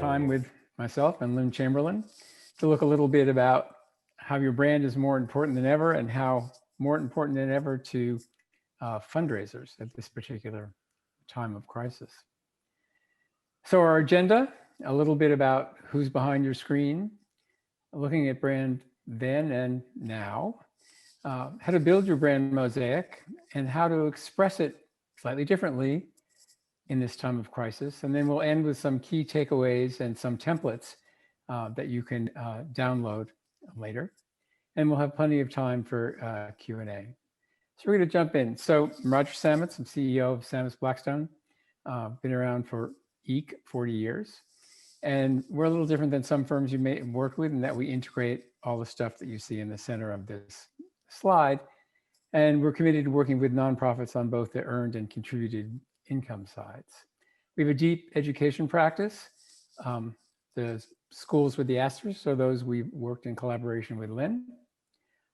time with myself and Lyn Chamberlin to look a little bit about how your brand is more important than ever and how more important than ever to fundraisers at this particular time of crisis. So our agenda, a little bit about who's behind your screen, looking at brand then and now, how to build your brand mosaic and how to express it slightly differently in this time of crisis. And then we'll end with some key takeaways and some templates that you can download later. And we'll have plenty of time for Q&A. So we're going to jump in. So I'm Roger Sametz, I'm CEO of Sametz Blackstone. Been around for 40 years. And we're a little different than some firms you may work with in that we integrate all the stuff that you see in the center of this slide. And we're committed to working with nonprofits on both the earned and contributed income sides. We have a deep education practice. The schools with the asterisks are those we've worked in collaboration with Lyn.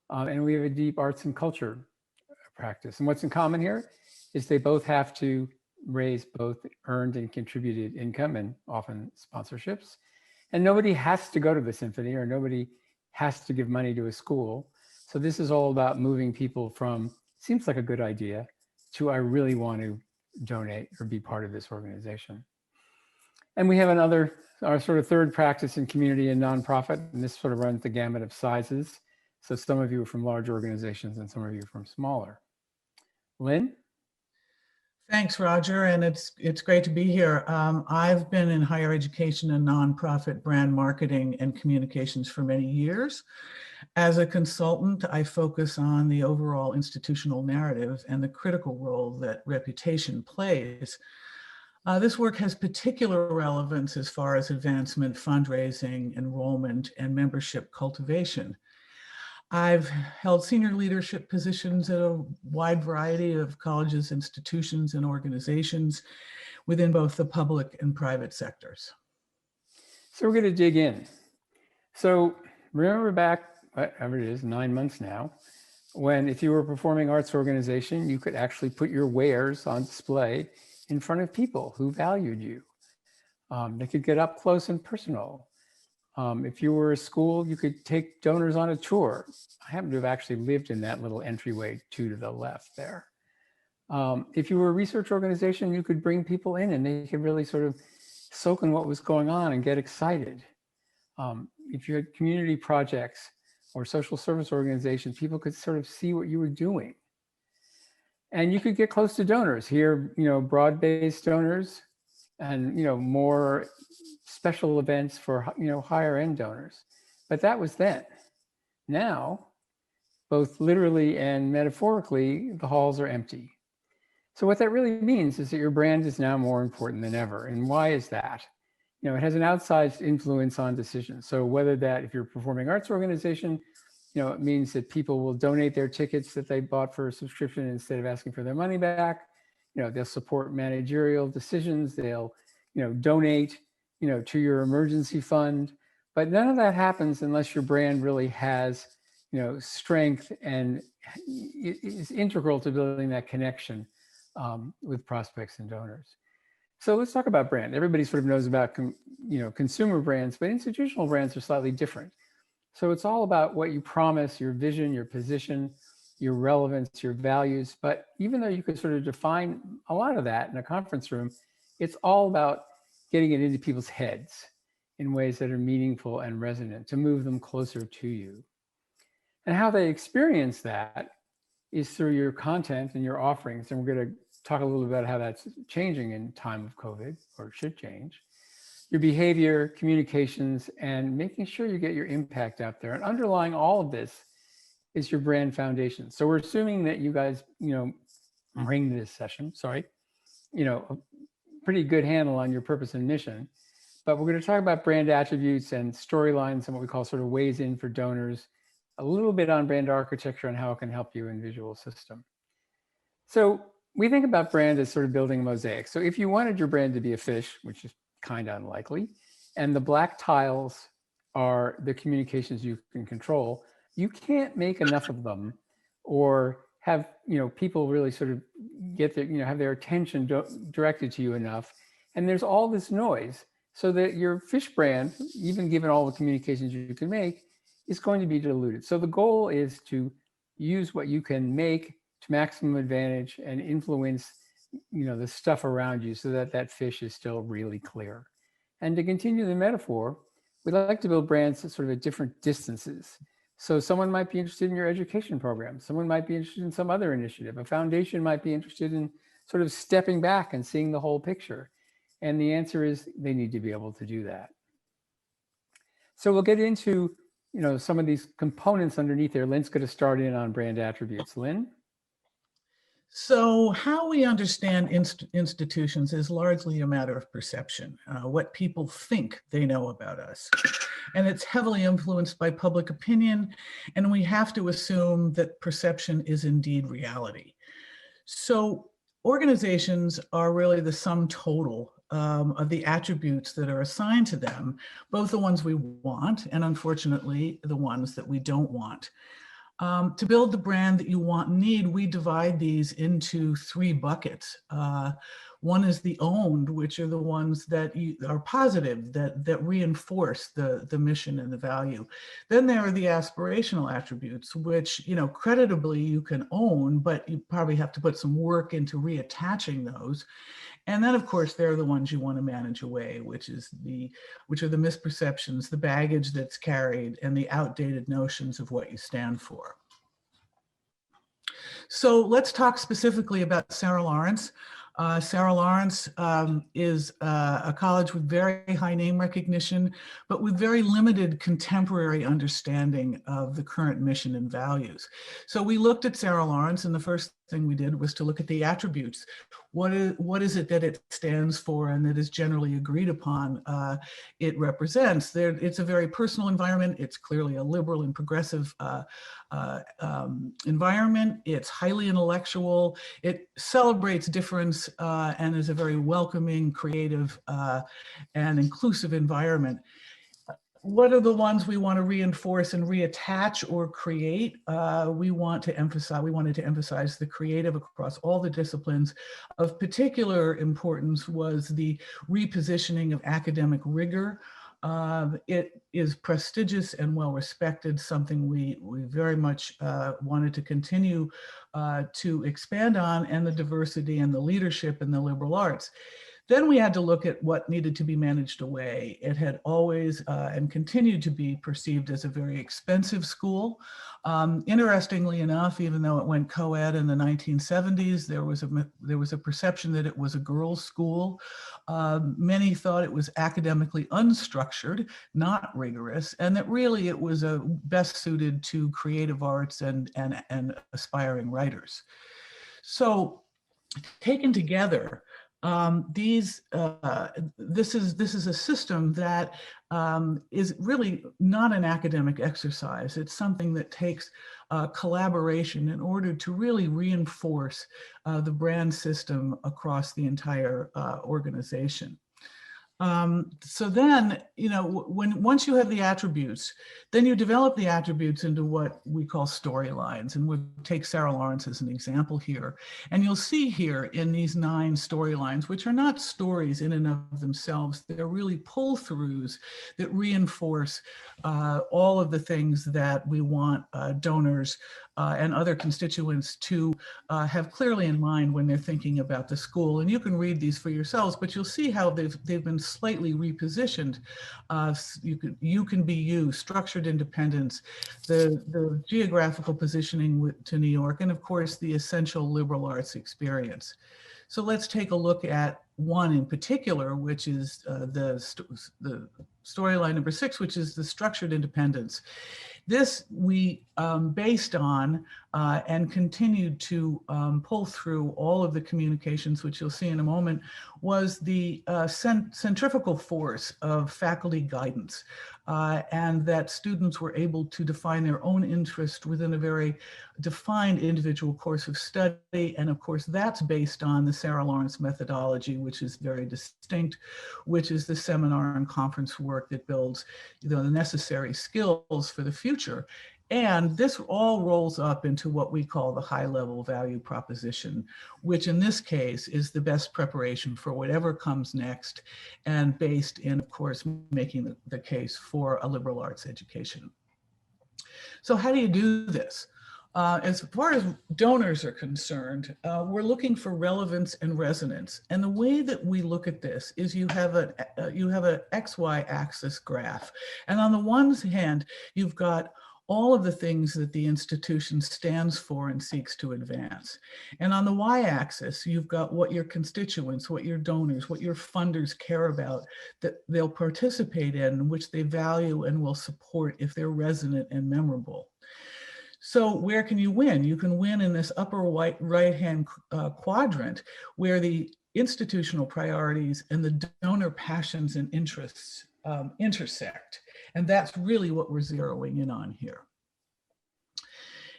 And we have a deep arts and culture practice. And what's in common here is they both have to raise both earned and contributed income and often sponsorships. And nobody has to go to the symphony or nobody has to give money to a school. So this is all about moving people from, seems like a good idea, to I really want to donate or be part of this organization. And we have our sort of third practice in community and nonprofit, and this sort of runs the gamut of sizes. So some of you are from large organizations and some of you are from smaller. Lyn? Thanks, Roger, and it's great to be here. I've been in higher education and nonprofit brand marketing and communications for many years. As a consultant, I focus on the overall institutional narrative and the critical role that reputation plays. This work has particular relevance as far as advancement, fundraising, enrollment, and membership cultivation. I've held senior leadership positions at a wide variety of colleges, institutions, and organizations within both the public and private sectors. So we're going to dig in. So remember back, whatever it is, 9 months now, when if you were a performing arts organization, you could actually put your wares on display in front of people who valued you. They could get up close and personal. If you were a school, you could take donors on a tour. I happen to have actually lived in that little entryway to the left there. If you were a research organization, you could bring people in and they could really sort of soak in what was going on and get excited. If you had community projects or social service organizations, people could sort of see what you were doing. And you could get close to donors here, broad-based donors and, more special events for, higher end donors. But that was then. Now, both literally and metaphorically, the halls are empty. So what that really means is that your brand is now more important than ever. And why is that? It has an outsized influence on decisions. So whether that, if you're a performing arts organization, it means that people will donate their tickets that they bought for a subscription instead of asking for their money back. They'll support managerial decisions. They'll, donate, to your emergency fund. But none of that happens unless your brand really has, strength and is integral to building that connection with prospects and donors. So let's talk about brand. Everybody sort of knows about, consumer brands, but institutional brands are slightly different. So it's all about what you promise, your vision, your position, your relevance, your values. But even though you could sort of define a lot of that in a conference room, it's all about getting it into people's heads in ways that are meaningful and resonant to move them closer to you. And how they experience that is through your content and your offerings. And we're going to talk a little bit about how that's changing in time of COVID, or should change. Your behavior, communications, and making sure you get your impact out there. And underlying all of this is your brand foundation. So we're assuming that you guys, bring this session, a pretty good handle on your purpose and mission. But we're going to talk about brand attributes and storylines and what we call sort of ways in for donors, a little bit on brand architecture and how it can help you in visual system. So we think about brand as sort of building a mosaic. So if you wanted your brand to be a fish, which is kind of unlikely, and the black tiles are the communications you can control, you can't make enough of them or have people really sort of get their have their attention directed to you enough. And there's all this noise so that your fish brand, even given all the communications you can make, is going to be diluted. So the goal is to use what you can make to maximum advantage and influence, the stuff around you so that that fish is still really clear. And to continue the metaphor, we like to build brands at sort of at different distances. So someone might be interested in your education program. Someone might be interested in some other initiative. A foundation might be interested in sort of stepping back and seeing the whole picture. And the answer is they need to be able to do that. So we'll get into, some of these components underneath there. Lyn's going to start in on brand attributes. Lyn? So how we understand institutions is largely a matter of perception, what people think they know about us. And it's heavily influenced by public opinion, and we have to assume that perception is indeed reality. So organizations are really the sum total of the attributes that are assigned to them, both the ones we want and unfortunately the ones that we don't want. To build the brand that you want and need, we divide these into three buckets. One is the owned, which are the ones that are positive, that reinforce the mission and the value. Then there are the aspirational attributes, which creditably you can own, but you probably have to put some work into reattaching those. And then, of course, there are the ones you want to manage away, which are the misperceptions, the baggage that's carried, and the outdated notions of what you stand for. So let's talk specifically about Sarah Lawrence. Sarah Lawrence is a college with very high name recognition, but with very limited contemporary understanding of the current mission and values. So we looked at Sarah Lawrence, and the first thing we did was to look at the attributes. What is it that it stands for and that is generally agreed upon it represents? It's a very personal environment. It's clearly a liberal and progressive environment. It's highly intellectual. It celebrates difference and is a very welcoming, creative, and inclusive environment. What are the ones we want to reinforce and reattach or create? We wanted to emphasize the creative across all the disciplines. Of particular importance was the repositioning of academic rigor. It is prestigious and well respected, something we very much wanted to continue to expand on, and the diversity and the leadership in the liberal arts. Then we had to look at what needed to be managed away. It had always and continued to be perceived as a very expensive school. Interestingly enough, even though it went co-ed in the 1970s, there was a perception that it was a girls' school. Many thought it was academically unstructured, not rigorous, and that really it was best suited to creative arts and aspiring writers. So taken together, this is a system that is really not an academic exercise. It's something that takes collaboration in order to really reinforce the brand system across the entire organization. So then, once you have the attributes, then you develop the attributes into what we call storylines. And we'll take Sarah Lawrence as an example here. And you'll see here in these 9 storylines, which are not stories in and of themselves, they're really pull-throughs that reinforce all of the things that we want donors and other constituents to have clearly in mind when they're thinking about the school. And you can read these for yourselves, but you'll see how they've been slightly repositioned. You can be you, structured independence, the geographical positioning to New York, and of course the essential liberal arts experience. So let's take a look at one in particular, which is the storyline number 6, which is the structured independence. This we based on and continued to pull through all of the communications, which you'll see in a moment, was the centrifugal force of faculty guidance, and that students were able to define their own interest within a very defined individual course of study. And of course, that's based on the Sarah Lawrence methodology, which is very distinct, which is the seminar and conference work that builds the necessary skills for the future. And this all rolls up into what we call the high-level value proposition, which in this case is the best preparation for whatever comes next, and based in, of course, making the case for a liberal arts education. So how do you do this? As far as donors are concerned, we're looking for relevance and resonance. And the way that we look at this is you have an XY axis graph. And on the one hand, you've got all of the things that the institution stands for and seeks to advance. And on the y-axis, you've got what your constituents, what your donors, what your funders care about, that they'll participate in, which they value and will support if they're resonant and memorable. So where can you win? You can win in this upper right-hand quadrant, where the institutional priorities and the donor passions and interests intersect. And that's really what we're zeroing in on here.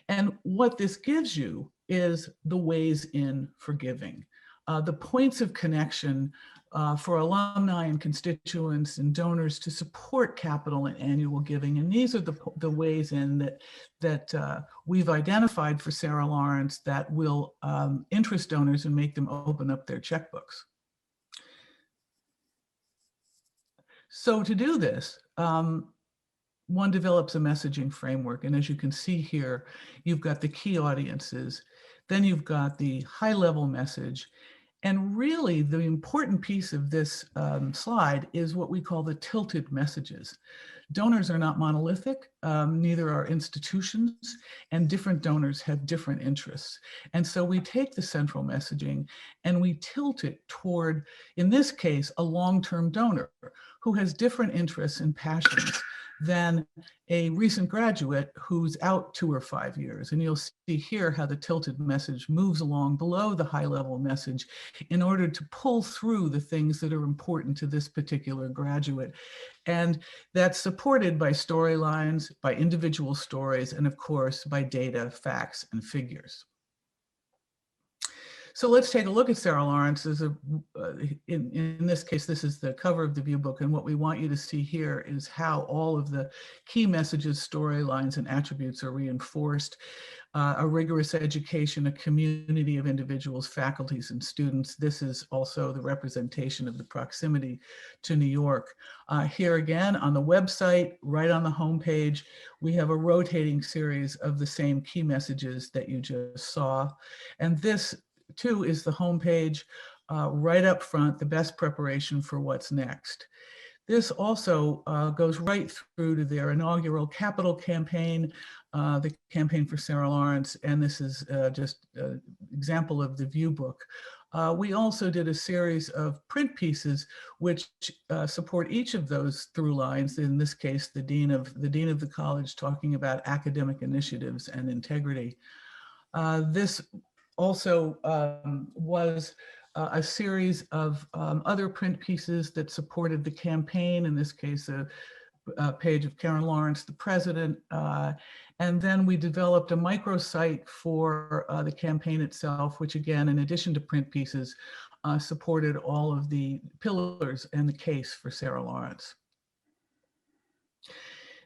And what this gives you is the ways in for giving, the points of connection for alumni and constituents and donors to support capital and annual giving. And these are the ways in that we've identified for Sarah Lawrence that will interest donors and make them open up their checkbooks. So to do this, one develops a messaging framework. And as you can see here, you've got the key audiences, then you've got the high-level message. And really, the important piece of this slide is what we call the tilted messages. Donors are not monolithic, neither are institutions, and different donors have different interests. And so we take the central messaging and we tilt it toward, in this case, a long-term donor who has different interests and passions than a recent graduate who's out 2 or 5 years. And you'll see here how the tilted message moves along below the high-level message in order to pull through the things that are important to this particular graduate. And that's supported by storylines, by individual stories, and of course, by data, facts, and figures. So let's take a look at Sarah Lawrence. In this case, this is the cover of the view book. And what we want you to see here is how all of the key messages, storylines, and attributes are reinforced. A rigorous education, a community of individuals, faculties, and students. This is also the representation of the proximity to New York. Here again on the website, right on the homepage, we have a rotating series of the same key messages that you just saw. And this too is the homepage right up front, the best preparation for what's next. This also goes right through to their inaugural capital campaign, the campaign for Sarah Lawrence, and this is just an example of the view book. We also did a series of print pieces which support each of those through lines. In this case, the dean of the college talking about academic initiatives and integrity. This also was a series of other print pieces that supported the campaign, in this case, a page of Karen Lawrence, the president. And then we developed a microsite for the campaign itself, which again, in addition to print pieces, supported all of the pillars and the case for Sarah Lawrence.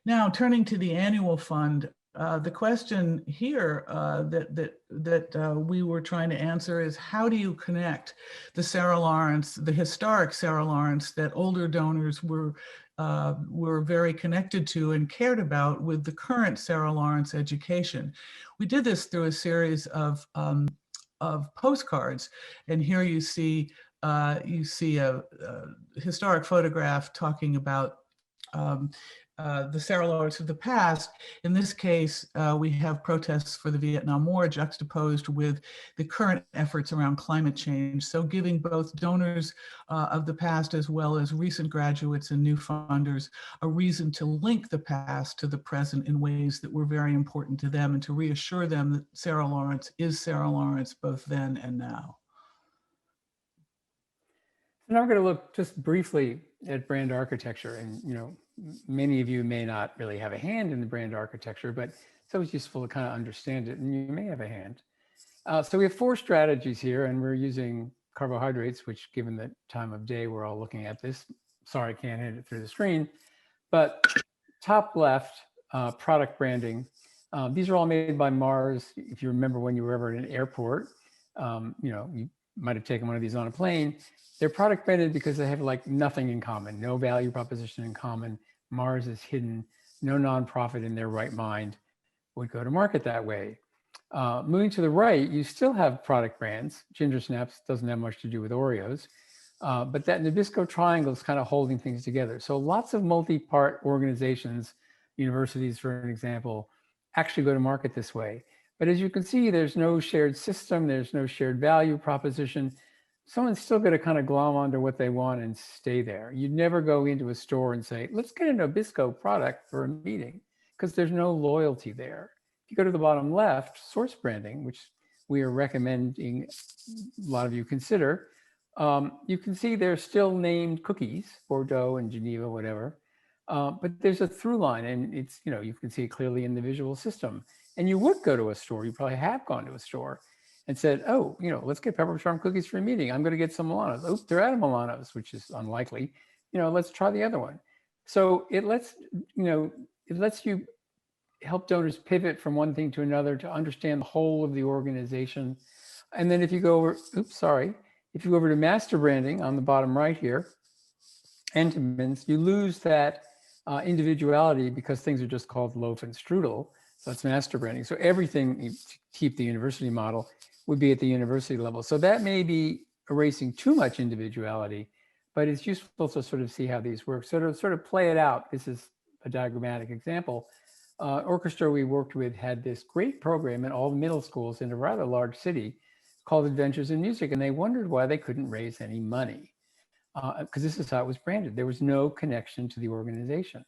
Now, turning to the annual fund, the question here that we were trying to answer is, how do you connect the Sarah Lawrence, the historic Sarah Lawrence that older donors were very connected to and cared about, with the current Sarah Lawrence education? We did this through a series of postcards, and here you see a historic photograph talking about the Sarah Lawrence of the past. In this case, we have protests for the Vietnam War juxtaposed with the current efforts around climate change. So giving both donors of the past as well as recent graduates and new funders a reason to link the past to the present in ways that were very important to them, and to reassure them that Sarah Lawrence is Sarah Lawrence both then and now. So now we're going to look just briefly at brand architecture. And, many of you may not really have a hand in the brand architecture, but it's always useful to kind of understand it, and you may have a hand. So we have 4 strategies here, and we're using carbohydrates, which, given the time of day we're all looking at this, sorry, I can't hit it through the screen, but top left, product branding. These are all made by Mars. If you remember when you were ever at an airport, you might have taken one of these on a plane. They're product branded because they have like nothing in common, no value proposition in common. Mars is hidden. No nonprofit in their right mind would go to market that way. Moving to the right, you still have product brands. Ginger Snaps doesn't have much to do with Oreos, but that Nabisco triangle is kind of holding things together. So lots of multi-part organizations, universities, for an example, actually go to market this way. But as you can see, there's no shared system, there's no shared value proposition. Someone's still going to kind of glom onto what they want and stay there. You'd never go into a store and say, let's get a Nabisco product for a meeting, because there's no loyalty there. If you go to the bottom left, source branding, which we are recommending a lot of you consider, you can see they're still named cookies, Bordeaux and Geneva, whatever. But there's a through line, and it's, you can see it clearly in the visual system. And you would go to a store, you probably have gone to a store and said, oh, let's get Pepperidge Farm cookies for a meeting. I'm going to get some Milanos. Oh, they're out of Milanos, which is unlikely. Let's try the other one. So it lets you help donors pivot from one thing to another to understand the whole of the organization. And then if you go over, if you go over to master branding on the bottom right here, Entenmann's, you lose that individuality because things are just called loaf and strudel. So that's master branding. So everything, to keep the university model, would be at the university level. So that may be erasing too much individuality, but it's useful to sort of see how these work. So to sort of play it out, this is a diagrammatic example. Orchestra we worked with had this great program in all the middle schools in a rather large city called Adventures in Music, and they wondered why they couldn't raise any money, because this is how it was branded. There was no connection to the organization.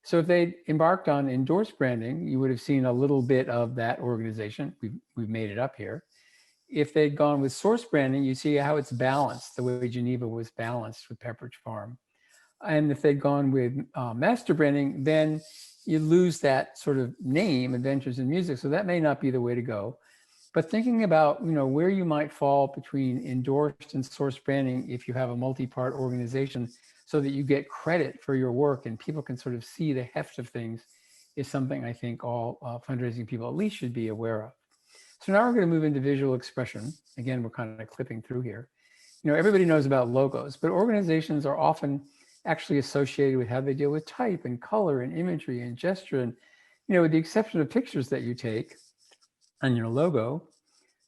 So if they embarked on endorsed branding, you would have seen a little bit of that organization. We've made it up here. If they'd gone with source branding, you see how it's balanced, the way Geneva was balanced with Pepperidge Farm. And if they'd gone with master branding, then you lose that sort of name, Adventures in Music. So that may not be the way to go. But thinking about, where you might fall between endorsed and source branding if you have a multi-part organization, so that you get credit for your work and people can sort of see the heft of things, is something I think all fundraising people at least should be aware of. So now we're going to move into visual expression. Again, we're kind of clipping through here. Everybody knows about logos, but organizations are often actually associated with how they deal with type and color and imagery and gesture. And, with the exception of pictures that you take on your logo,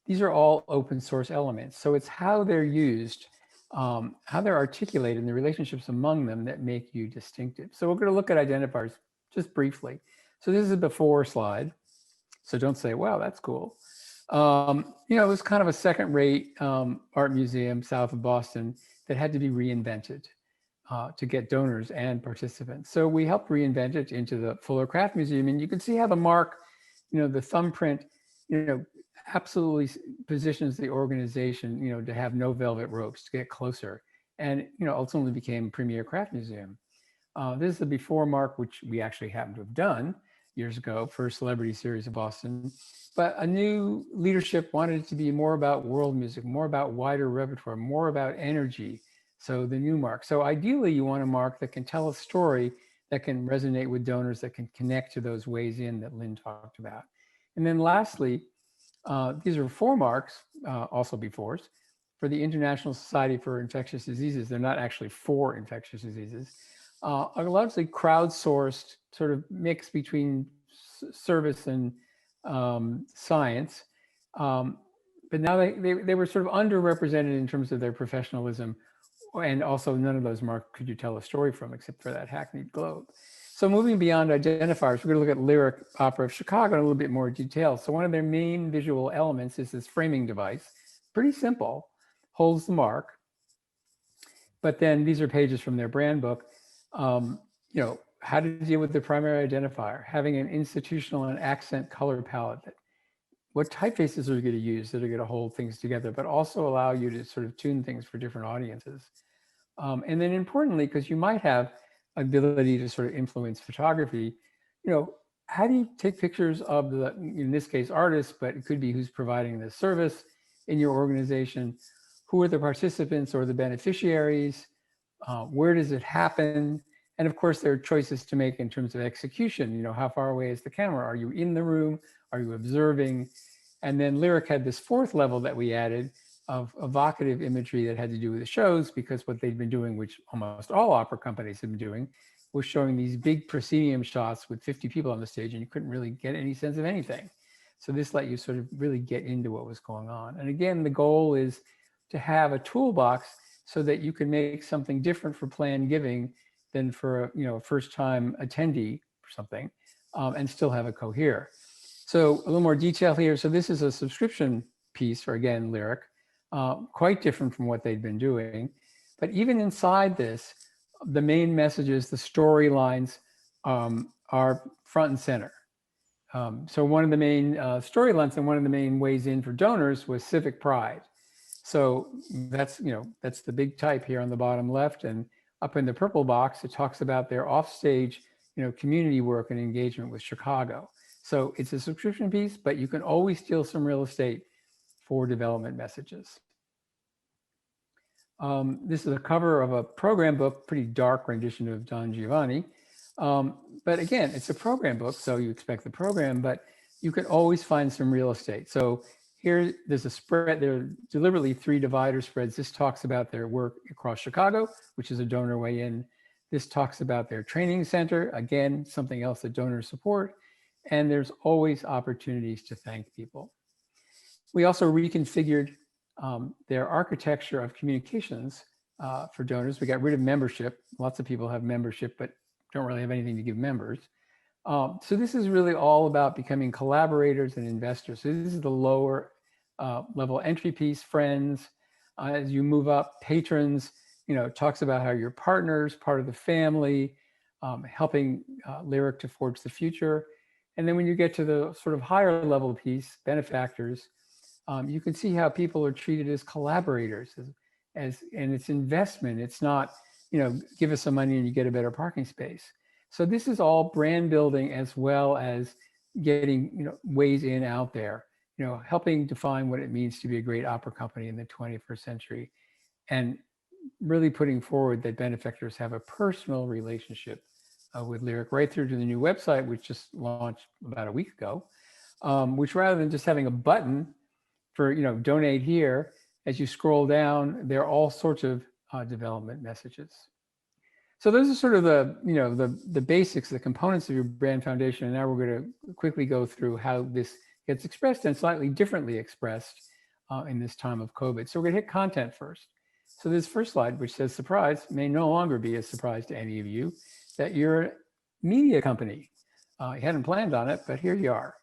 these are all open source elements. So it's how they're used, how they're articulated, and the relationships among them that make you distinctive. So we're going to look at identifiers just briefly. So this is a before slide. So don't say, wow, that's cool. It was kind of a second-rate art museum south of Boston that had to be reinvented to get donors and participants. So we helped reinvent it into the Fuller Craft Museum. And you can see how the mark, the thumbprint, absolutely positions the organization, to have no velvet ropes, to get closer. And, ultimately became Premier Craft Museum. This is the before mark, which we actually happened to have done years ago for Celebrity Series of Boston. But a new leadership wanted it to be more about world music, more about wider repertoire, more about energy. So the new mark. So ideally, you want a mark that can tell a story that can resonate with donors, that can connect to those ways in that Lyn talked about. And then lastly, these are 4 marks, also befores, for the International Society for Infectious Diseases. They're not actually for infectious diseases. Are largely crowdsourced, sort of mix between service and science. But now they were sort of underrepresented in terms of their professionalism. And also none of those marks could you tell a story from, except for that hackneyed globe. So moving beyond identifiers, we're going to look at Lyric Opera of Chicago in a little bit more detail. So one of their main visual elements is this framing device. Pretty simple, holds the mark. But then these are pages from their brand book. How to deal with the primary identifier, having an institutional and accent color palette. What typefaces are you going to use that are going to hold things together, but also allow you to sort of tune things for different audiences. And then importantly, because you might have ability to sort of influence photography, how do you take pictures of the, in this case, artists, but it could be who's providing the service in your organization, who are the participants or the beneficiaries, where does it happen, And of course, there are choices to make in terms of execution. You know, how far away is the camera? Are you in the room? Are you observing? And then Lyric had this fourth level that we added of evocative imagery that had to do with the shows, because what they'd been doing, which almost all opera companies have been doing, was showing these big proscenium shots with 50 people on the stage, and you couldn't really get any sense of anything. So this let you sort of really get into what was going on. And again, the goal is to have a toolbox so that you can make something different for planned giving than for a first-time attendee or something, and still have it cohere. So a little more detail here. So this is a subscription piece for, again, Lyric, quite different from what they'd been doing. But even inside this, the main messages, the storylines are front and center. So one of the main storylines and one of the main ways in for donors was civic pride. So that's the big type here on the bottom left, and up in the purple box, it talks about their offstage, community work and engagement with Chicago. So it's a subscription piece, but you can always steal some real estate for development messages. This is a cover of a program book, pretty dark rendition of Don Giovanni. But again, it's a program book, so you expect the program, but you can always find some real estate. So here, there's a spread. There are deliberately 3 divider spreads. This talks about their work across Chicago, which is a donor way in. This talks about their training center, again, something else that donors support. And there's always opportunities to thank people. We also reconfigured their architecture of communications for donors. We got rid of membership. Lots of people have membership, but don't really have anything to give members. So this is really all about becoming collaborators and investors. So this is the lower level entry piece, friends. As you move up, patrons, talks about how you're partners, part of the family, helping Lyric to forge the future. And then when you get to the sort of higher level piece, benefactors, you can see how people are treated as collaborators, and it's investment. It's not, give us some money and you get a better parking space. So this is all brand building as well as getting, ways in out there, helping define what it means to be a great opera company in the 21st century, and really putting forward that benefactors have a personal relationship with Lyric, right through to the new website, which just launched about a week ago, which rather than just having a button for, donate here, as you scroll down, there are all sorts of development messages. So those are sort of the basics, the components of your brand foundation. And now we're going to quickly go through how this gets expressed and slightly differently expressed in this time of COVID. So we're going to hit content first. So this first slide, which says surprise, may no longer be a surprise to any of you that you're a media company. You hadn't planned on it, but here you are.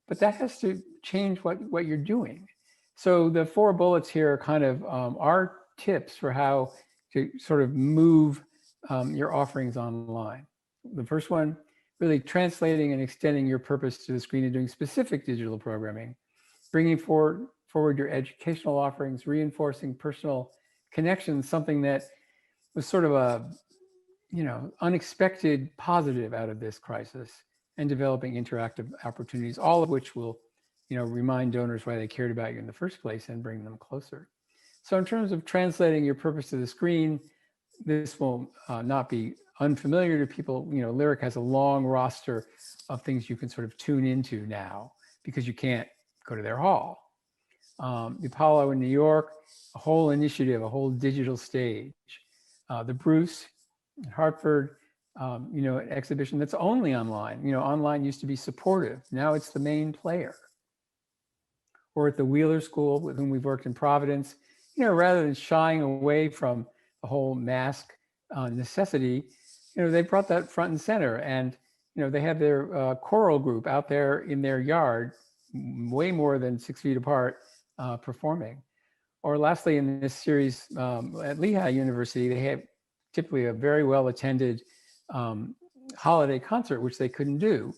But that has to change what you're doing. So the 4 bullets here are kind of our tips for how to sort of move your offerings online. The first one, really translating and extending your purpose to the screen and doing specific digital programming, bringing forward your educational offerings, reinforcing personal connections, something that was sort of a unexpected positive out of this crisis, and developing interactive opportunities, all of which will remind donors why they cared about you in the first place and bring them closer. So in terms of translating your purpose to the screen, this will not be unfamiliar to people. Lyric has a long roster of things you can sort of tune into now because you can't go to their hall. The Apollo in New York, a whole initiative, a whole digital stage. The Bruce in Hartford, an exhibition that's only online. Online used to be supportive. Now it's the main player. Or at the Wheeler School, with whom we've worked in Providence, rather than shying away from the whole mask necessity, they brought that front and center. And, they have their choral group out there in their yard, way more than 6 feet apart, performing. Or lastly, in this series at Lehigh University, they have typically a very well-attended holiday concert, which they couldn't do.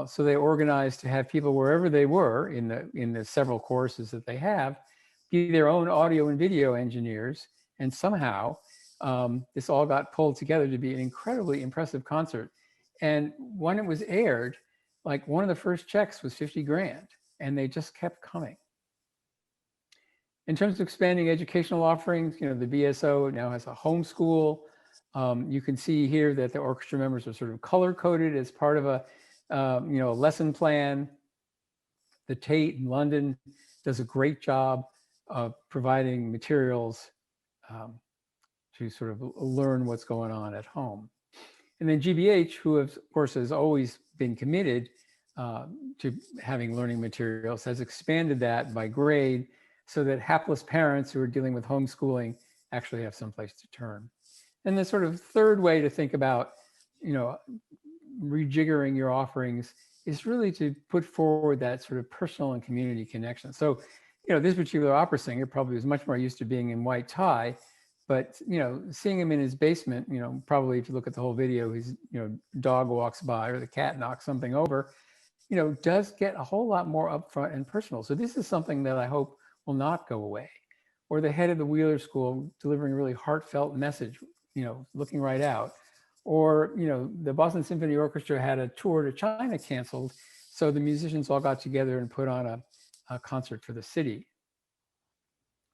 So they organized to have people wherever they were in the several courses that they have, be their own audio and video engineers. And somehow this all got pulled together to be an incredibly impressive concert. And when it was aired, like one of the first checks was 50 grand, and they just kept coming. In terms of expanding educational offerings, the BSO now has a homeschool You can see here that the orchestra members are sort of color-coded as part of a a lesson plan. The Tate in London does a great job of providing materials um, to sort of learn what's going on at home. And then GBH, who of course has always been committed to having learning materials, has expanded that by grade so that hapless parents who are dealing with homeschooling actually have someplace to turn. And the sort of third way to think about, rejiggering your offerings is really to put forward that sort of personal and community connection. So, this particular opera singer probably was much more used to being in white tie, but, seeing him in his basement, probably if you look at the whole video, his, dog walks by or the cat knocks something over, does get a whole lot more upfront and personal. So this is something that I hope will not go away. Or the head of the Wheeler School delivering a really heartfelt message, looking right out. Or, the Boston Symphony Orchestra had a tour to China canceled, so the musicians all got together and put on a concert for the city.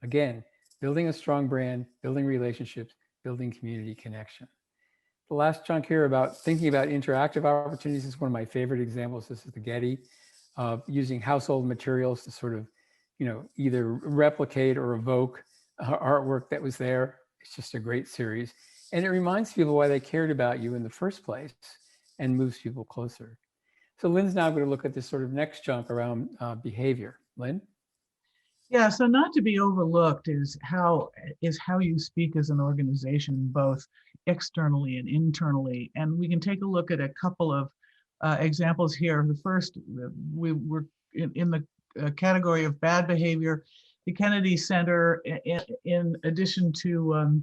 Again, building a strong brand, building relationships, building community connection. The last chunk here about thinking about interactive opportunities is one of my favorite examples. This is the Getty, using household materials to sort of, either replicate or evoke artwork that was there. It's just a great series. And it reminds people why they cared about you in the first place and moves people closer. So Lyn's now going to look at this sort of next chunk around behavior. Lyn? Yeah, so not to be overlooked is how you speak as an organization, both externally and internally. And we can take a look at a couple of examples here. The first, we were in the category of bad behavior. The Kennedy Center, in addition to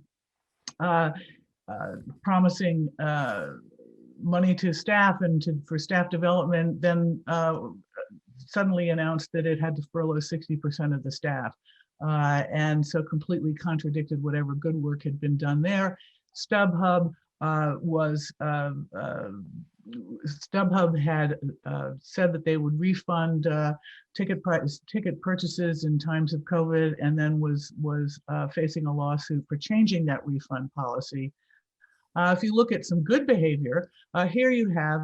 promising money to staff and for staff development, then suddenly announced that it had to furlough 60% of the staff. And so completely contradicted whatever good work had been done there. StubHub had said that they would refund ticket purchases in times of COVID, and then was facing a lawsuit for changing that refund policy. If you look at some good behavior, here you have,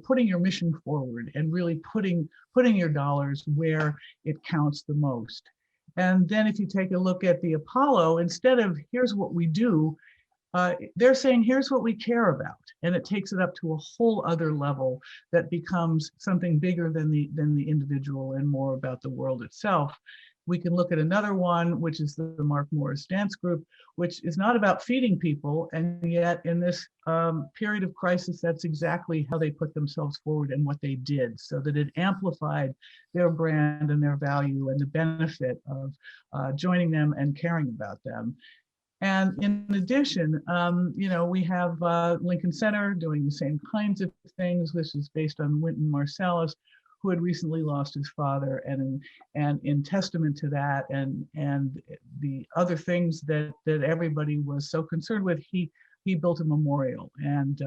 putting your mission forward and really putting your dollars where it counts the most. And then if you take a look at the Apollo, instead of here's what we do, they're saying here's what we care about, and it takes it up to a whole other level that becomes something bigger than the individual and more about the world itself. We can look at another one, which is the Mark Morris Dance Group, which is not about feeding people. And yet in this period of crisis, that's exactly how they put themselves forward and what they did, so that it amplified their brand and their value and the benefit of joining them and caring about them. And in addition, we have Lincoln Center doing the same kinds of things. This is based on Wynton Marsalis, who had recently lost his father, and in testament to that and the other things that everybody was so concerned with, he built a memorial, and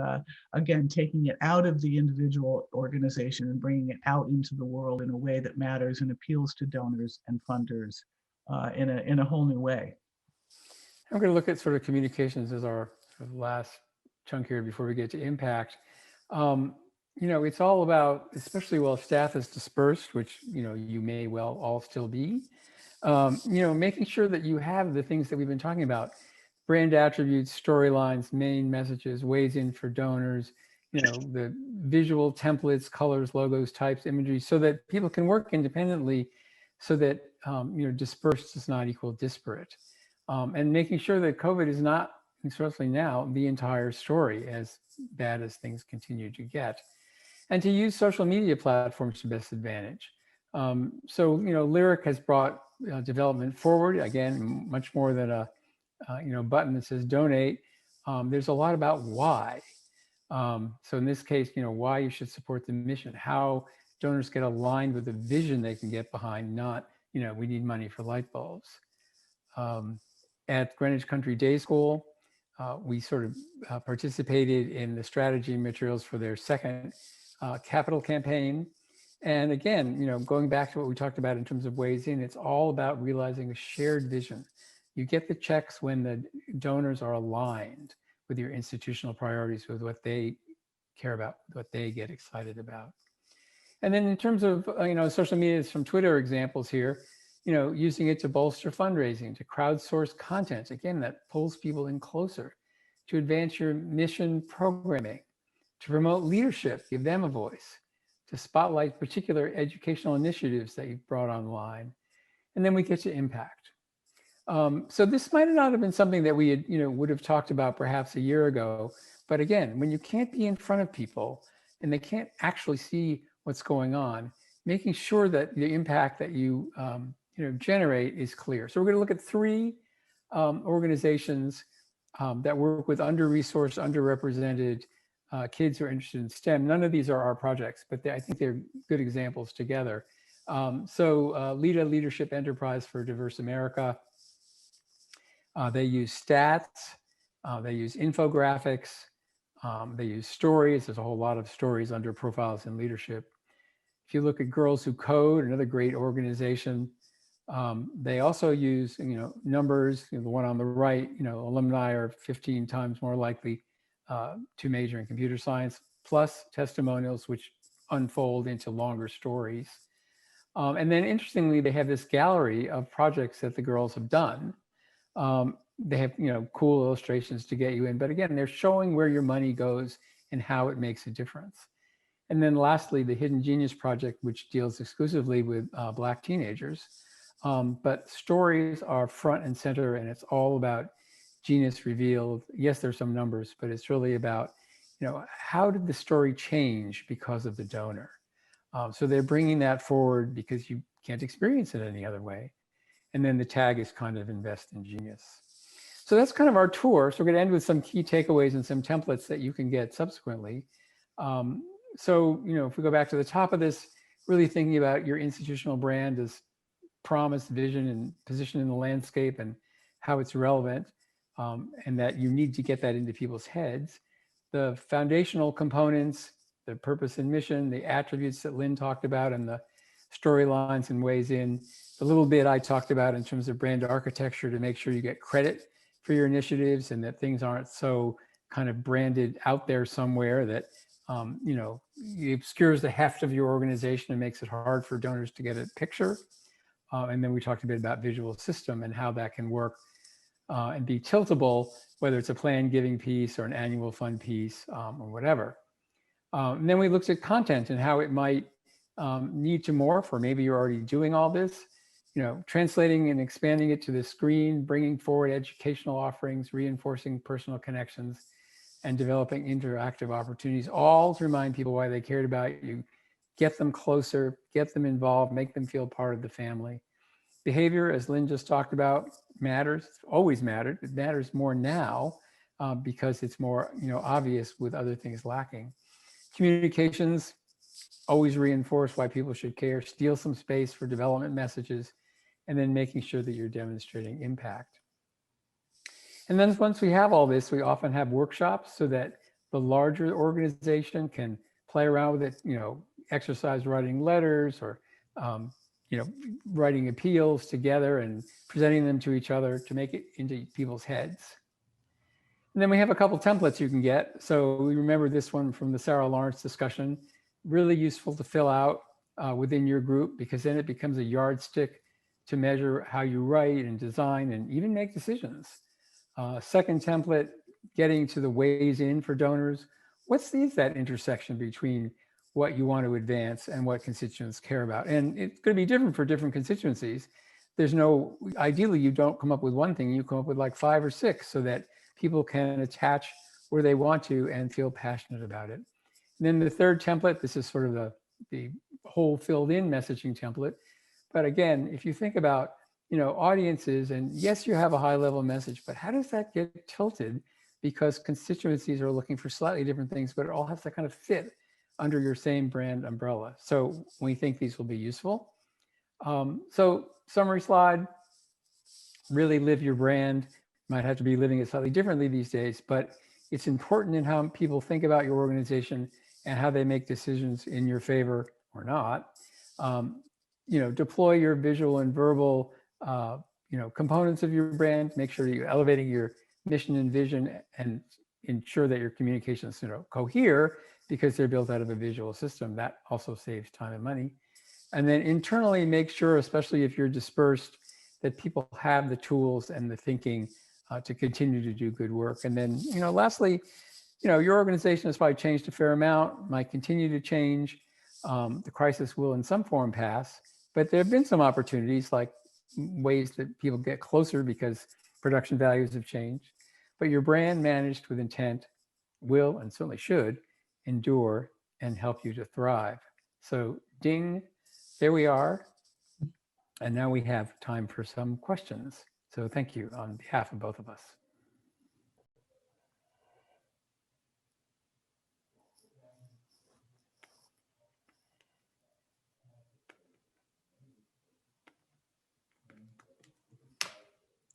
again, taking it out of the individual organization and bringing it out into the world in a way that matters and appeals to donors and funders in a whole new way. I'm going to look at sort of communications as our sort of last chunk here before we get to impact. It's all about, especially while staff is dispersed, which, you may well all still be, making sure that you have the things that we've been talking about: brand attributes, storylines, main messages, ways in for donors, the visual templates, colors, logos, types, imagery, so that people can work independently, so that, dispersed does not equal disparate. And making sure that COVID is not, especially now, the entire story, as bad as things continue to get. And to use social media platforms to best advantage. So, Lyric has brought development forward, again, much more than a button that says donate. There's a lot about why. So in this case, why you should support the mission, how donors get aligned with the vision they can get behind, not, we need money for light bulbs. At Greenwich Country Day School, we sort of participated in the strategy materials for their second capital campaign. And again, going back to what we talked about in terms of ways in, it's all about realizing a shared vision. You get the checks when the donors are aligned with your institutional priorities, with what they care about, what they get excited about. And then in terms of, social media, from Twitter examples here, using it to bolster fundraising, to crowdsource content, again, that pulls people in closer, to advance your mission programming, to promote leadership, give them a voice, to spotlight particular educational initiatives that you've brought online. And then we get to impact. So this might not have been something that we had, would have talked about perhaps a year ago. But again, when you can't be in front of people and they can't actually see what's going on, making sure that the impact that you, generate is clear. So we're going to look at three organizations that work with under-resourced, underrepresented kids who are interested in STEM. None of these are our projects, but I think they're good examples together. LEADA, Leadership Enterprise for Diverse America. They use stats, they use infographics, they use stories. There's a whole lot of stories under profiles in leadership. If you look at Girls Who Code, another great organization, they also use, numbers. The one on the right, alumni are 15 times more likely to major in computer science, plus testimonials, which unfold into longer stories. And then interestingly, they have this gallery of projects that the girls have done. They have, cool illustrations to get you in, but again, they're showing where your money goes and how it makes a difference. And then lastly, the Hidden Genius Project, which deals exclusively with Black teenagers. But stories are front and center, and it's all about genius revealed. Yes, there's some numbers, but it's really about, how did the story change because of the donor? So they're bringing that forward because you can't experience it any other way. And then the tag is kind of invest in genius. So that's kind of our tour. So we're going to end with some key takeaways and some templates that you can get subsequently. So, if we go back to the top of this, really thinking about your institutional brand as promise, vision, and position in the landscape and how it's relevant, and that you need to get that into people's heads. The foundational components, the purpose and mission, the attributes that Lyn talked about, and the storylines and ways in, the little bit I talked about in terms of brand architecture to make sure you get credit for your initiatives and that things aren't so kind of branded out there somewhere that it obscures the heft of your organization and makes it hard for donors to get a picture. And then we talked a bit about visual system and how that can work and be tiltable, whether it's a planned giving piece or an annual fund piece or whatever. And then we looked at content and how it might need to morph, or maybe you're already doing all this, translating and expanding it to the screen, bringing forward educational offerings, reinforcing personal connections, and developing interactive opportunities, all to remind people why they cared about you, get them closer, get them involved, make them feel part of the family. Behavior, as Lyn just talked about, matters. It's always mattered. It matters more now because it's more, obvious with other things lacking. Communications, always reinforce why people should care, steal some space for development messages, and then making sure that you're demonstrating impact. And then once we have all this, we often have workshops so that the larger organization can play around with it, exercise writing letters or, writing appeals together and presenting them to each other to make it into people's heads. And then we have a couple templates you can get. So we remember this one from the Sarah Lawrence discussion, really useful to fill out within your group, because then it becomes a yardstick to measure how you write and design and even make decisions. Second template, getting to the ways in for donors. What's that intersection between what you want to advance and what constituents care about? And it's going to be different for different constituencies. Ideally, you don't come up with one thing, you come up with like 5 or 6 so that people can attach where they want to and feel passionate about it. And then the third template, this is sort of the whole filled in messaging template. But again, if you think about, audiences, and yes, you have a high level message, but how does that get tilted? Because constituencies are looking for slightly different things, but it all has to kind of fit under your same brand umbrella. So we think these will be useful. So summary slide, really live your brand. Might have to be living it slightly differently these days, but it's important in how people think about your organization and how they make decisions in your favor or not. Deploy your visual and verbal components of your brand. Make sure you're elevating your mission and vision and ensure that your communications cohere because they're built out of a visual system. That also saves time and money. And then internally, make sure, especially if you're dispersed, that people have the tools and the thinking to continue to do good work. And then, lastly, your organization has probably changed a fair amount, might continue to change. The crisis will in some form pass, but there have been some opportunities, like ways that people get closer because production values have changed. But your brand managed with intent will, and certainly should, endure and help you to thrive. So ding, there we are. And now we have time for some questions. So thank you on behalf of both of us.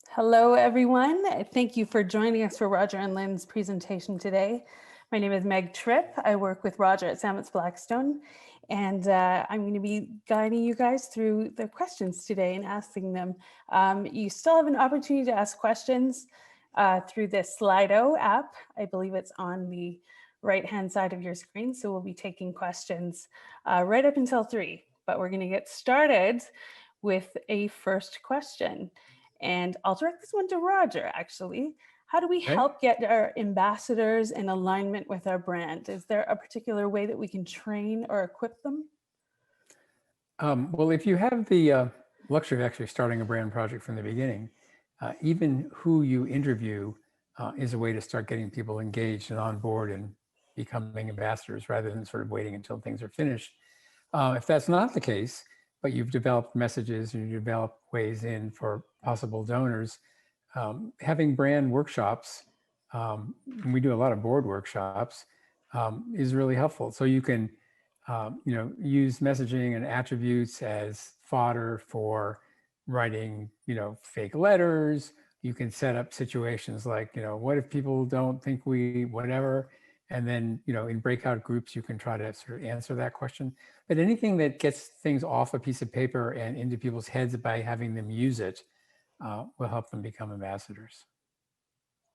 Hello, everyone. Thank you for joining us for Roger and Lyn's presentation today. My name is Meg Tripp. I work with Roger at Sametz Blackstone, and I'm going to be guiding you guys through the questions today and asking them. You still have an opportunity to ask questions through this Slido app. I believe it's on the right-hand side of your screen, so we'll be taking questions right up until 3. But we're going to get started with a first question. And I'll direct this one to Roger, actually. How do we help get our ambassadors in alignment with our brand? Is there a particular way that we can train or equip them? Well, if you have the luxury of actually starting a brand project from the beginning, even who you interview is a way to start getting people engaged and on board and becoming ambassadors rather than sort of waiting until things are finished. If that's not the case, but you've developed messages and you develop ways in for possible donors, having brand workshops, and we do a lot of board workshops, is really helpful. So you can, use messaging and attributes as fodder for writing, fake letters. You can set up situations like, what if people don't think we, whatever, and then, in breakout groups, you can try to sort of answer that question. But anything that gets things off a piece of paper and into people's heads by having them use it will help them become ambassadors.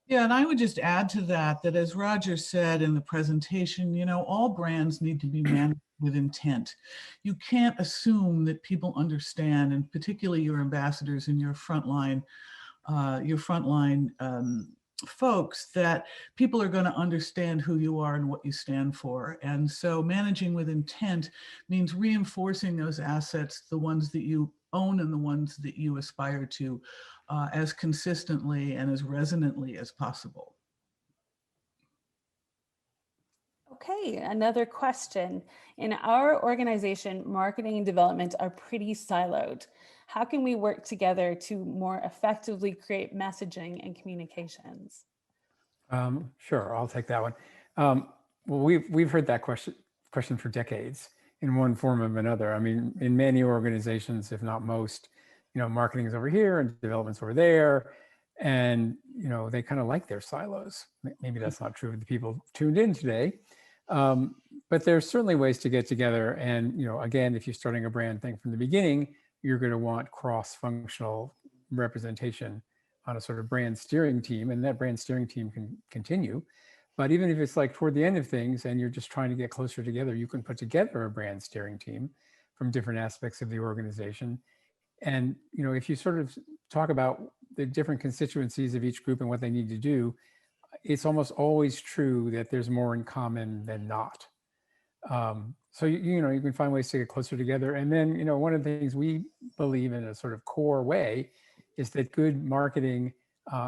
Yeah, and I would just add to that, that as Roger said in the presentation, all brands need to be managed with intent. You can't assume that people understand, and particularly your ambassadors and your frontline folks, that people are going to understand who you are and what you stand for. And so managing with intent means reinforcing those assets, the ones that you own and the ones that you aspire to, as consistently and as resonantly as possible. Okay, another question. In our organization, marketing and development are pretty siloed. How can we work together to more effectively create messaging and communications? Sure, I'll take that one. Well, we've heard that question for decades in one form or another. I mean, in many organizations, if not most, marketing is over here and development's over there, and they kind of like their silos. Maybe that's not true of the people tuned in today, but there's certainly ways to get together. And again, if you're starting a brand thing from the beginning, you're going to want cross-functional representation on a sort of brand steering team, and that brand steering team can continue. But even if it's like toward the end of things and you're just trying to get closer together, you can put together a brand steering team from different aspects of the organization. And if you sort of talk about the different constituencies of each group and what they need to do, it's almost always true that there's more in common than not. So you can find ways to get closer together. And then one of the things we believe in a sort of core way is that good marketing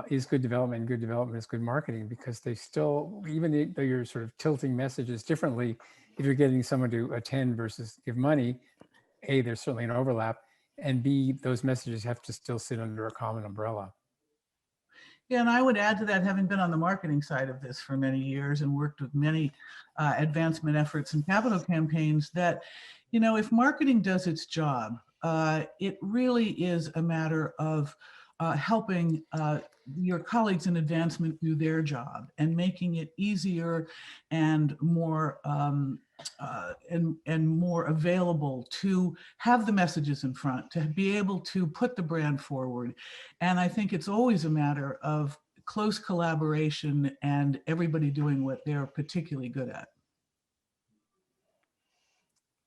is good development, and good development is good marketing, because they still, even though you're sort of tilting messages differently, if you're getting someone to attend versus give money, A, there's certainly an overlap, and B, those messages have to still sit under a common umbrella. Yeah, and I would add to that, having been on the marketing side of this for many years and worked with many advancement efforts and capital campaigns, that, if marketing does its job, it really is a matter of helping your colleagues in advancement do their job and making it easier and more more available to have the messages in front, to be able to put the brand forward. And I think it's always a matter of close collaboration and everybody doing what they're particularly good at.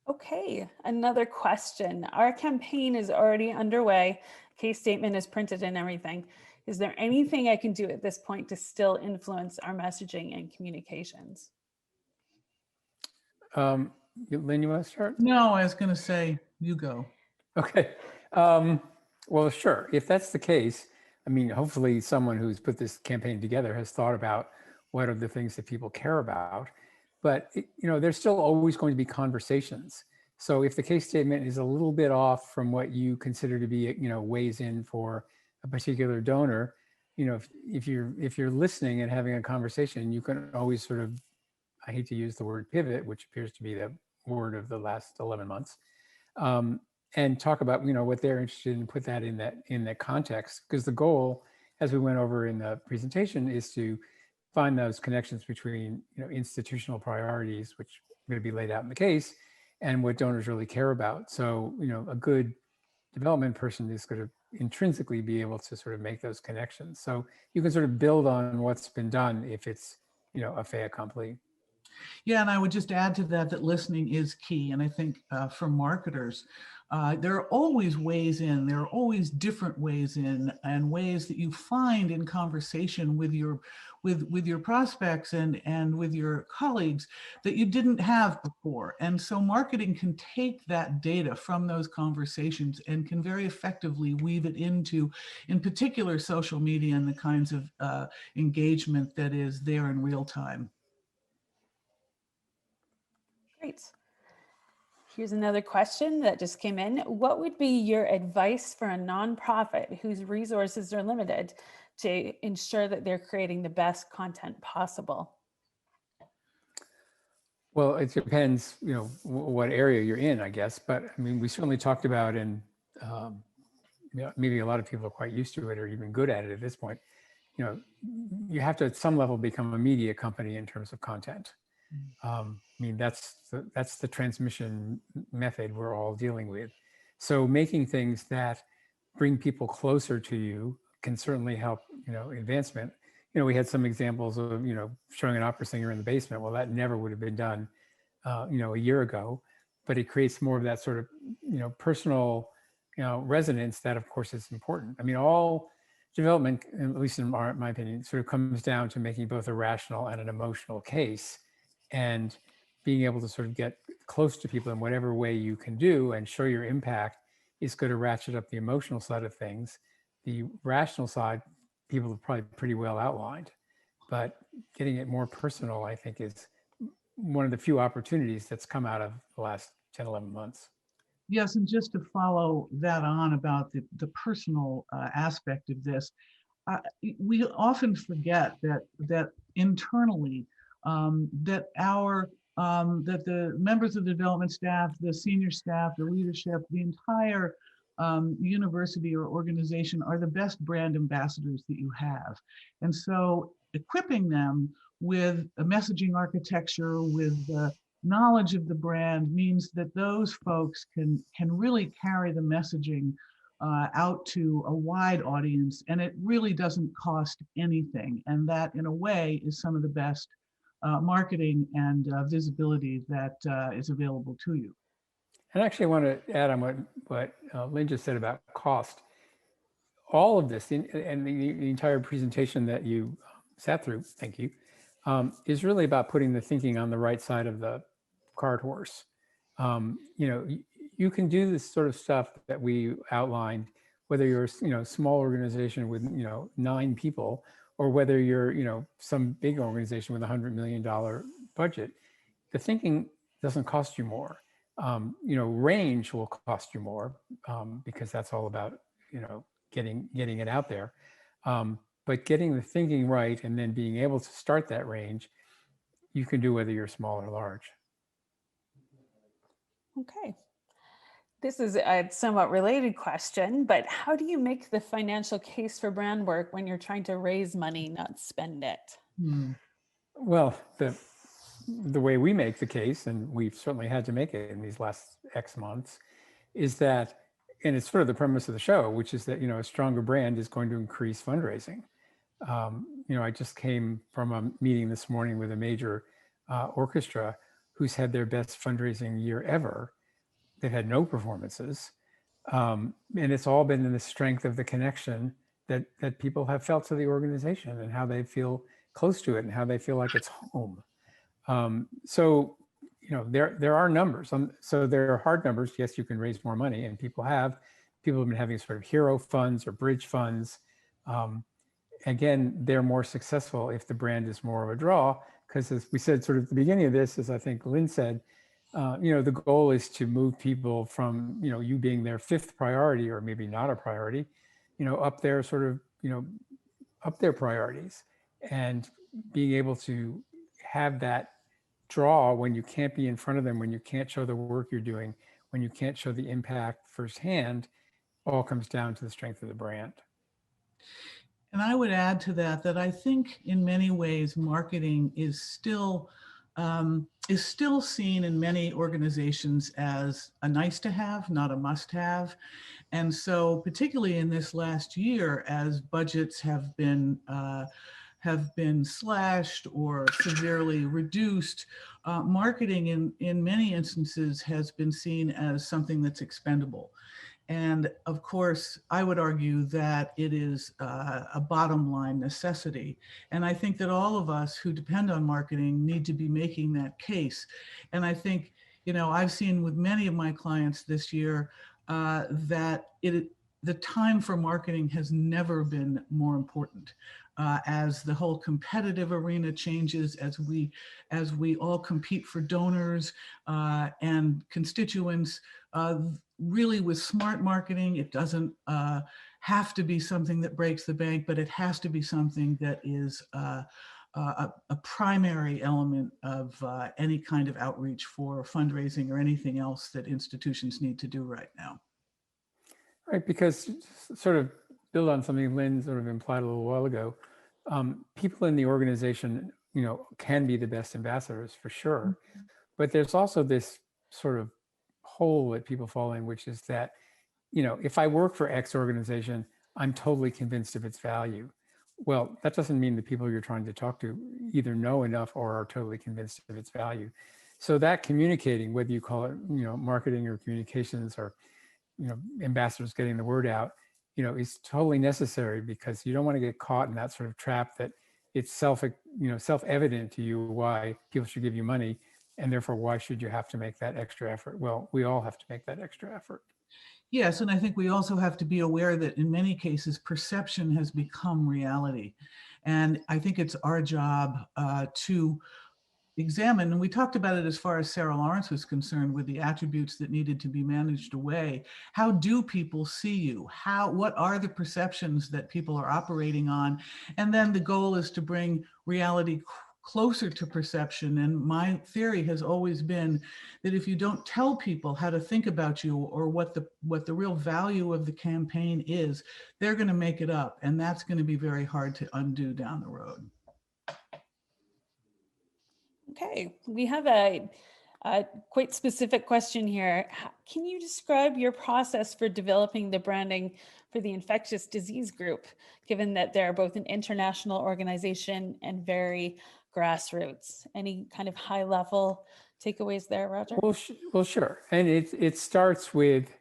Okay, another question. Our campaign is already underway. Case statement is printed and everything. Is there anything I can do at this point to still influence our messaging and communications? Lynn, you want to start? No, I was going to say, you go. Okay. Well, sure. If that's the case, I mean, hopefully someone who's put this campaign together has thought about what are the things that people care about. But, there's still always going to be conversations. So if the case statement is a little bit off from what you consider to be, weighs in for a particular donor, if you're listening and having a conversation, you can always sort of, I hate to use the word pivot, which appears to be the word of the last 11 months, and talk about, what they're interested in, put that in that context. Because the goal, as we went over in the presentation, is to find those connections between, institutional priorities, which are going to be laid out in the case, and what donors really care about. So, a good development person is going to intrinsically be able to sort of make those connections. So you can sort of build on what's been done if it's, a fait accompli. Yeah, and I would just add to that listening is key. And I think for marketers, there are always ways in, there are always different ways in, and ways that you find in conversation with your prospects and with your colleagues that you didn't have before. And so marketing can take that data from those conversations and can very effectively weave it into, in particular, social media and the kinds of engagement that is there in real time. Great. Here's another question that just came in. What would be your advice for a nonprofit whose resources are limited to ensure that they're creating the best content possible? Well, it depends, what area you're in, I guess. But I mean, we certainly talked about, and maybe a lot of people are quite used to it or even good at it at this point. You have to at some level become a media company in terms of content. I mean, that's the transmission method we're all dealing with. So making things that bring people closer to you can certainly help, advancement. We had some examples of, showing an opera singer in the basement. Well, that never would have been done, a year ago, but it creates more of that sort of, personal, resonance that of course is important. I mean, all development, at least in my opinion, sort of comes down to making both a rational and an emotional case, and being able to sort of get close to people in whatever way you can do and show your impact is going to ratchet up the emotional side of things. The rational side, people have probably pretty well outlined, but getting it more personal, I think, is one of the few opportunities that's come out of the last 10, 11 months. Yes, and just to follow that on about the personal aspect of this, we often forget that internally, that the members of the development staff, the senior staff, the leadership, the entire university or organization are the best brand ambassadors that you have. And so equipping them with a messaging architecture, with the knowledge of the brand, means that those folks can really carry the messaging out to a wide audience, and it really doesn't cost anything. And that, in a way, is some of the best marketing and visibility that is available to you. And actually, I want to add on what Lynn just said about cost. All of this, and the entire presentation that you sat through, thank you, is really about putting the thinking on the right side of the cart horse. You can do this sort of stuff that we outlined, whether you're a small organization with 9 people, or whether you're some big organization with $100 million budget. The thinking doesn't cost you more. Range will cost you more because that's all about getting it out there. But getting the thinking right and then being able to start that range, you can do whether you're small or large. Okay. This is a somewhat related question, but how do you make the financial case for brand work when you're trying to raise money, not spend it? Well, the way we make the case, and we've certainly had to make it in these last X months, is that, and it's sort of the premise of the show, which is that, a stronger brand is going to increase fundraising. I just came from a meeting this morning with a major orchestra who's had their best fundraising year ever. They've had no performances. And it's all been in the strength of the connection that people have felt to the organization and how they feel close to it and how they feel like it's home. So there are numbers. So there are hard numbers. Yes, you can raise more money, and people have been having sort of hero funds or bridge funds. Again, they're more successful if the brand is more of a draw, because as we said sort of at the beginning of this, as I think Lyn said, the goal is to move people from, you being their fifth priority or maybe not a priority, up their sort of, up their priorities, and being able to have that draw when you can't be in front of them, when you can't show the work you're doing, when you can't show the impact firsthand, all comes down to the strength of the brand. And I would add to that I think in many ways marketing is still seen in many organizations as a nice to have, not a must have. And so particularly in this last year, as budgets have been slashed or severely reduced, marketing in many instances has been seen as something that's expendable. And of course, I would argue that it is a bottom line necessity. And I think that all of us who depend on marketing need to be making that case. And I think, I've seen with many of my clients this year that the time for marketing has never been more important. As the whole competitive arena changes, as we all compete for donors and constituents, really with smart marketing, it doesn't have to be something that breaks the bank, but it has to be something that is a primary element of any kind of outreach for fundraising or anything else that institutions need to do right now. Right, because sort of build on something Lyn sort of implied a little while ago, people in the organization, can be the best ambassadors for sure. But there's also this sort of hole that people fall in, which is that, if I work for X organization, I'm totally convinced of its value. Well, that doesn't mean the people you're trying to talk to either know enough or are totally convinced of its value. So that communicating, whether you call it, marketing or communications or, ambassadors getting the word out, is totally necessary, because you don't want to get caught in that sort of trap that it's self-evident to you why people should give you money, and therefore why should you have to make that extra effort? Well, we all have to make that extra effort. Yes, and I think we also have to be aware that in many cases, perception has become reality. And I think it's our job to examine, and we talked about it as far as Sarah Lawrence was concerned with the attributes that needed to be managed away. How do people see you? What are the perceptions that people are operating on? And then the goal is to bring reality closer to perception. And my theory has always been that if you don't tell people how to think about you or what the real value of the campaign is, they're going to make it up. And that's going to be very hard to undo down the road. Okay, we have a quite specific question here. Can you describe your process for developing the branding for the Infectious Disease Group, given that they're both an international organization and very grassroots? Any kind of high level takeaways there, Roger? Well, sure. And it starts with,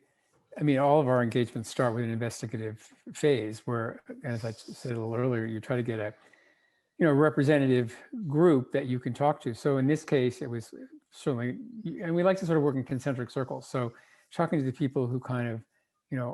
all of our engagements start with an investigative phase where, as I said a little earlier, you try to get a representative group that you can talk to. So in this case, it was certainly, and we like to sort of work in concentric circles. So talking to the people who kind of,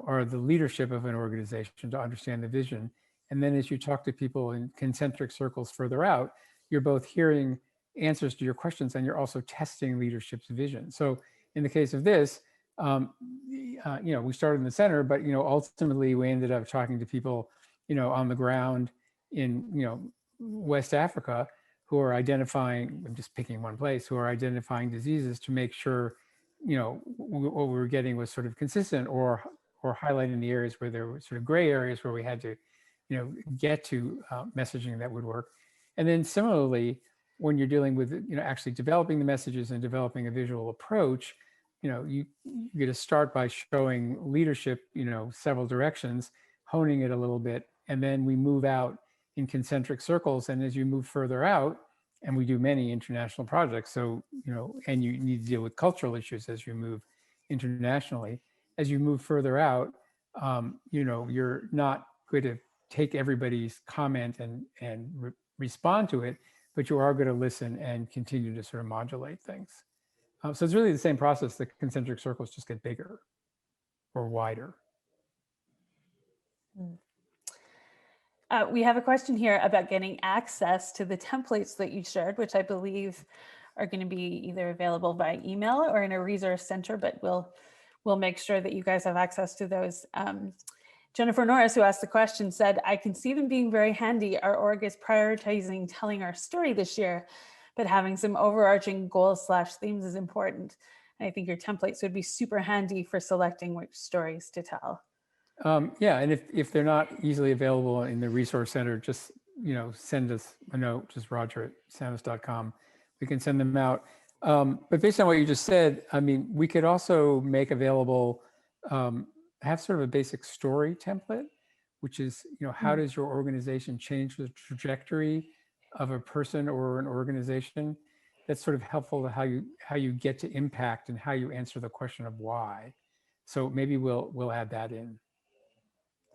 are the leadership of an organization to understand the vision. And then as you talk to people in concentric circles further out, you're both hearing answers to your questions and you're also testing leadership's vision. So in the case of this, we started in the center, but, ultimately we ended up talking to people, on the ground in, West Africa, who are identifying, I'm just picking one place, who are identifying diseases to make sure, what we were getting was sort of consistent, or highlighting the areas where there were sort of gray areas where we had to, get to messaging that would work. And then similarly, when you're dealing with, actually developing the messages and developing a visual approach, you get to start by showing leadership, several directions, honing it a little bit, and then we move out in concentric circles. And as you move further out, and we do many international projects, so, and you need to deal with cultural issues as you move internationally. As you move further out, you're not going to take everybody's comment and respond to it, but you are going to listen and continue to sort of modulate things. So it's really the same process. The concentric circles just get bigger or wider. We have a question here about getting access to the templates that you shared, which I believe are going to be either available by email or in a resource center, but we'll make sure that you guys have access to those. Jennifer Norris, who asked the question, said, I can see them being very handy. Our org is prioritizing telling our story this year, but having some overarching goals/themes is important. And I think your templates would be super handy for selecting which stories to tell. Yeah, and if they're not easily available in the resource center, just send us a note, just roger@sametz.com. We can send them out. But based on what you just said, I mean, we could also make available, have sort of a basic story template, which is, how does your organization change the trajectory of a person or an organization? That's sort of helpful to how you get to impact and how you answer the question of why. So maybe we'll add that in.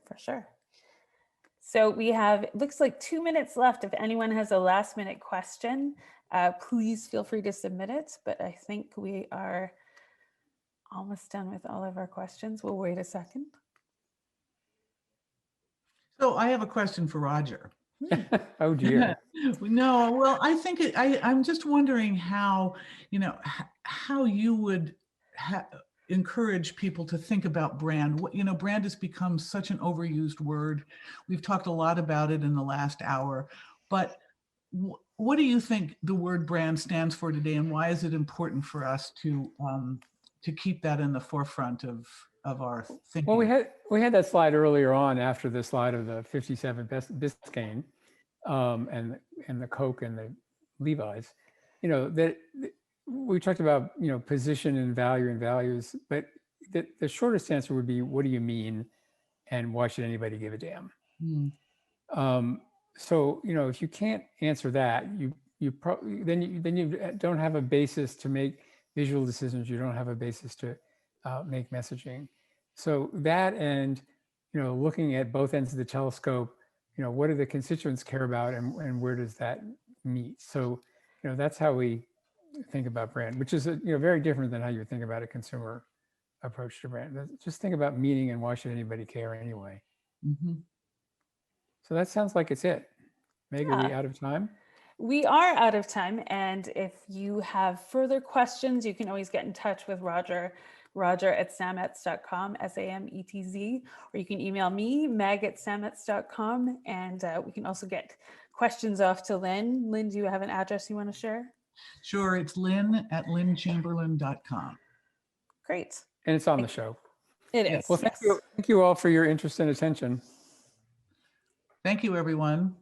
For sure. So we have, it looks like 2 minutes left. If anyone has a last minute question, please feel free to submit it. But I think we are almost done with all of our questions. We'll wait a second. So I have a question for Roger. Oh dear. No, well, I think I'm just wondering how, how you would encourage people to think about brand. Brand has become such an overused word. We've talked a lot about it in the last hour, but what do you think the word brand stands for today, and why is it important for us to keep that in the forefront of our thinking? Well, we had that slide earlier on after the slide of the 57 Biscayne and the Coke and the Levi's, that we talked about, position and value and values, but the shortest answer would be, what do you mean? And why should anybody give a damn? So, if you can't answer that, you probably, then you don't have a basis to make visual decisions. You don't have a basis to make messaging. So that, and, looking at both ends of the telescope, what do the constituents care about, and where does that meet? So, that's how we think about brand, which is very different than how you think about a consumer approach to brand. Just think about meaning and why should anybody care anyway. So that sounds like it's it. Meg, are we out of time? We are out of time, and if you have further questions, you can always get in touch with Roger at sametz.com, SAMETZ, or you can email me, meg@sametz.com, and we can also get questions off to Lyn. Lyn, do you have an address you want to share? Sure, it's lyn@lynchamberlin.com. Great. And it's on the show. It is. Well, thank you all for your interest and attention. Thank you, everyone.